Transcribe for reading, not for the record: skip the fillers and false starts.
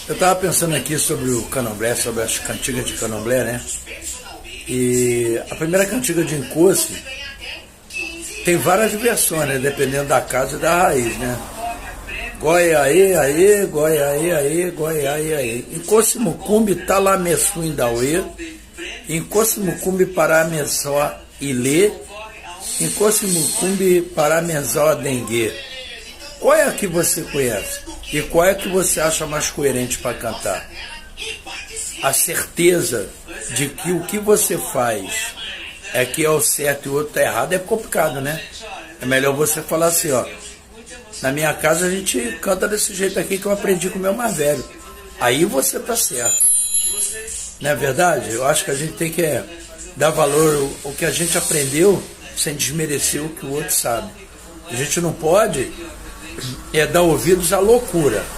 Eu estava pensando aqui sobre o candomblé, sobre as cantigas de candomblé, né? E a primeira cantiga de encosse tem várias versões, né? Dependendo da casa e da raiz, né? Goiaê, aê, goiaê, aê, goiaê, aê. Encosse mucumbi, talamessu, indauê. Encosse mucumbi, paramensó, ilê. Encosse mucumbi, paramensó, dengue. Qual é a que você conhece? E qual é a que você acha mais coerente para cantar? A certeza de que o que você faz é que é o certo e o outro é errado é complicado, né? É melhor você falar assim, ó. Na minha casa a gente canta desse jeito aqui que eu aprendi com o meu mais velho. Aí você tá certo. Não é verdade? Eu acho que a gente tem que dar valor ao que a gente aprendeu sem desmerecer o que o outro sabe. A gente não pode dar ouvidos à loucura.